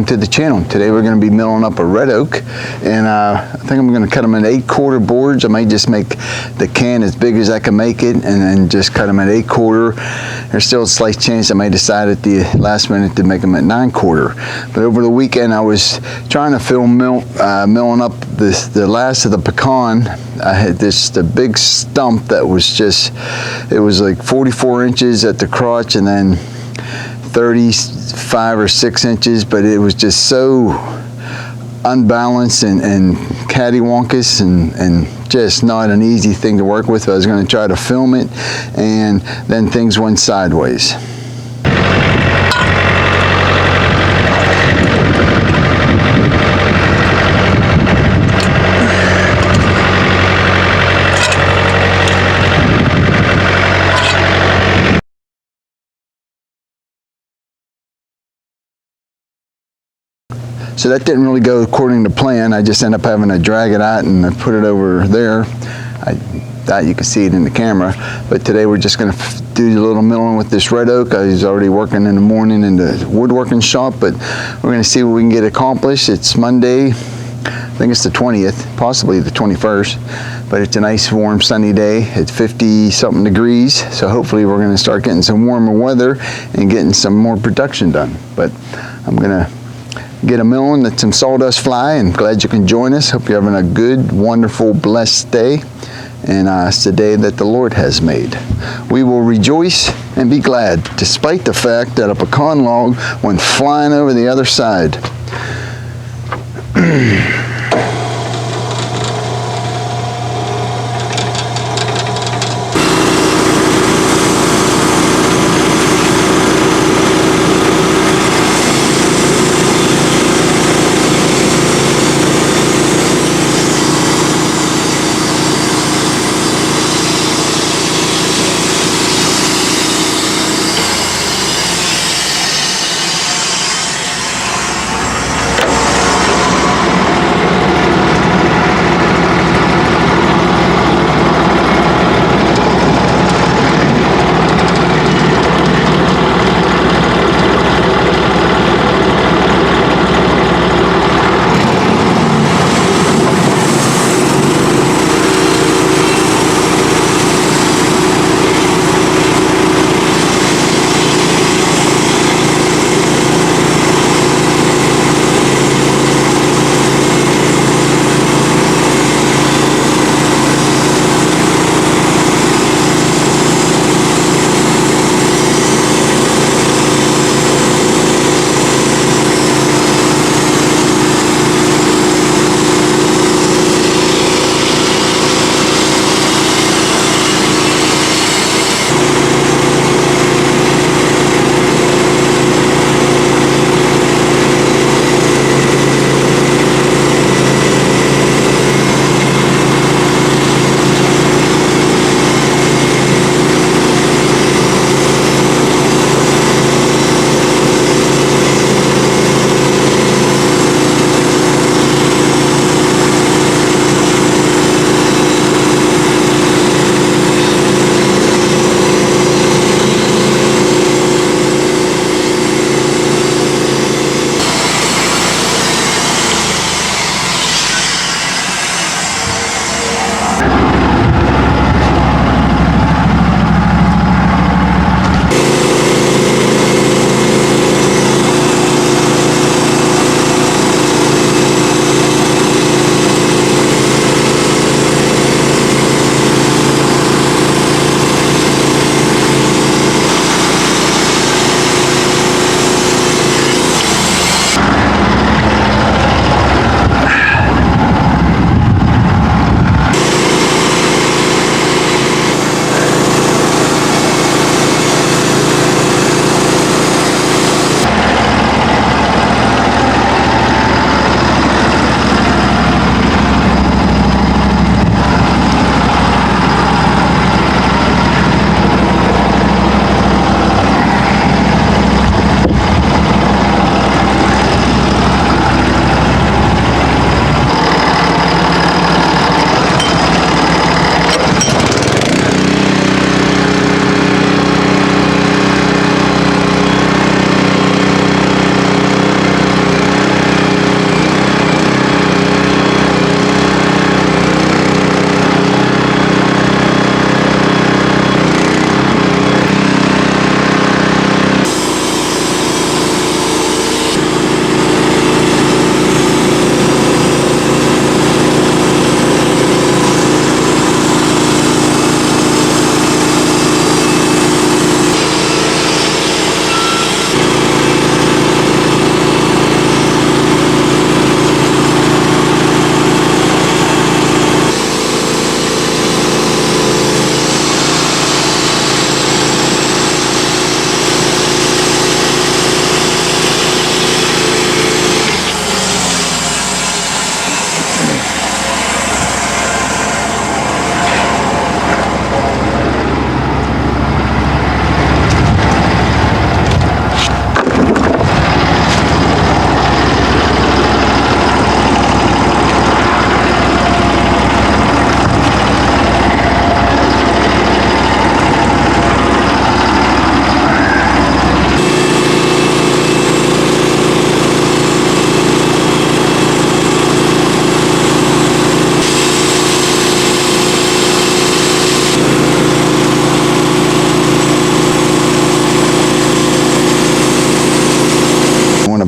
To the channel. Today we're going to be milling up a red oak, and I think I'm going to cut them in 8/4 boards. I might just make the can as big as I can make it and then just cut them at 8/4. There's still a slight chance I may decide at the last minute to make them at 9/4. But over the weekend I was trying to film milling up the last of the pecan. I had the big stump that was just, it was like 44 inches at the crotch and then 35 or 6 inches, but it was just so unbalanced and cattywampus and just not an easy thing to work with. I was going to try to film it, and then things went sideways. So that didn't really go according to plan. I just ended up having to drag it out and I put it over there. I thought you could see it in the camera. But today we're just going to do a little milling with this red oak. I was already working in the morning in the woodworking shop, but we're going to see what we can get accomplished. It's Monday, I think it's the 20th, possibly the 21st, but it's a nice warm sunny day. It's 50 something degrees, so hopefully we're going to start getting some warmer weather and getting some more production done. But I'm going to get a milling, let some sawdust fly, and glad you can join us. Hope you're having a good, wonderful, blessed day, and it's the day that the Lord has made. We will rejoice and be glad, despite the fact that a pecan log went flying over the other side.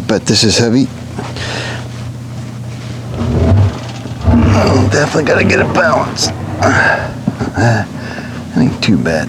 bet this is heavy. Oh, definitely gotta get it balanced. That ain't too bad.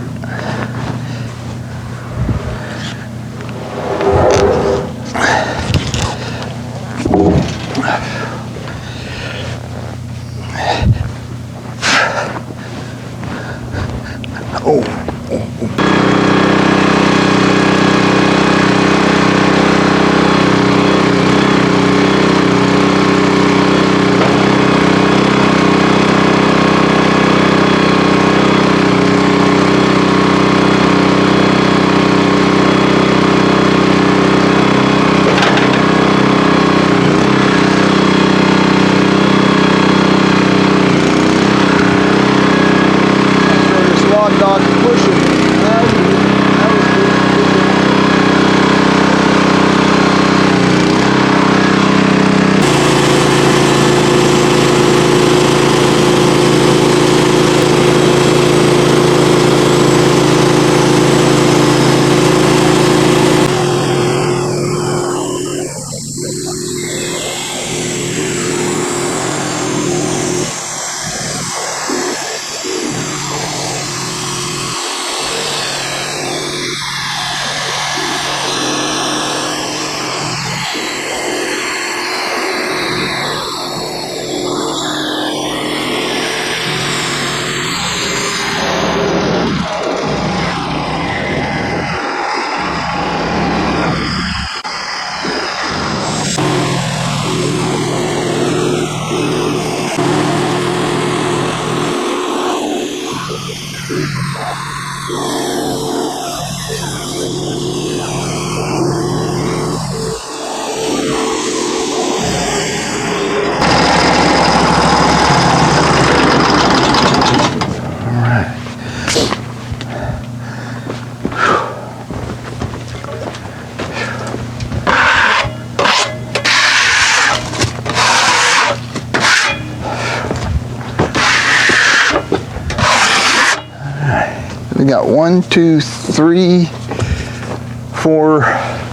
We got 1, 2, 3, 4,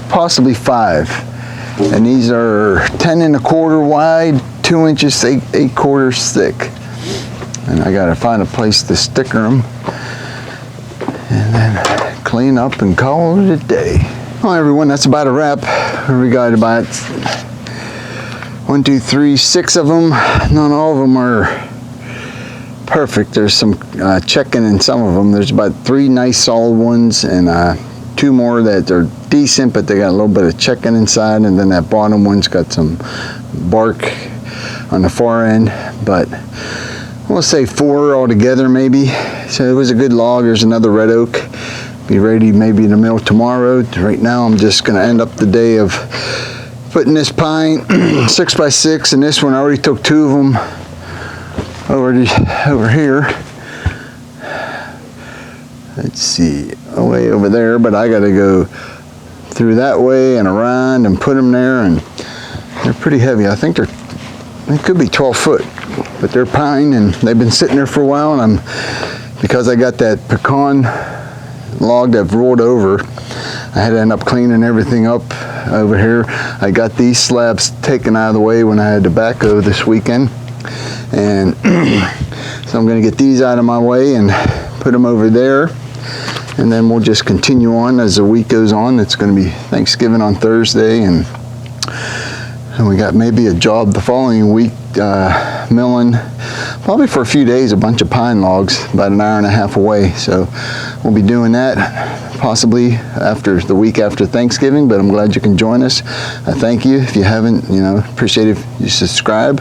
possibly 5. And these are 10 1/4 wide, 2 inches, 8 quarters thick. And I gotta find a place to sticker them and then clean up and call it a day. Well, everyone, that's about a wrap. We got about 1, 2, 3, 6 of them. Not all of them are perfect. There's some checking in some of them. There's about 3 nice solid ones and 2 more that are decent, but they got a little bit of checking inside, and then that bottom one's got some bark on the far end, but we'll say 4 altogether maybe. So it was a good log. There's another red oak. Be ready maybe to mill tomorrow. Right now I'm just going to end up the day of putting this pine 6x6, and this one I already took 2 of them over here. Let's see, way over there, but I got to go through that way and around and put them there, and they're pretty heavy. I think they could be 12 foot, but they're pine and they've been sitting there for a while, and because I got that pecan log that rolled over, I had to end up cleaning everything up over here. I got these slabs taken out of the way when I had the backhoe this weekend, and so I'm going to get these out of my way and put them over there, and then we'll just continue on as the week goes on. It's going to be Thanksgiving on Thursday, and we got maybe a job the following week milling, probably for a few days, a bunch of pine logs about an hour and a half away. So we'll be doing that possibly after the week after Thanksgiving, but I'm glad you can join us. I thank you. If you haven't, appreciate it if you subscribe,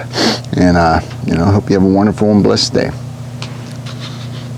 and hope you have a wonderful and blessed day.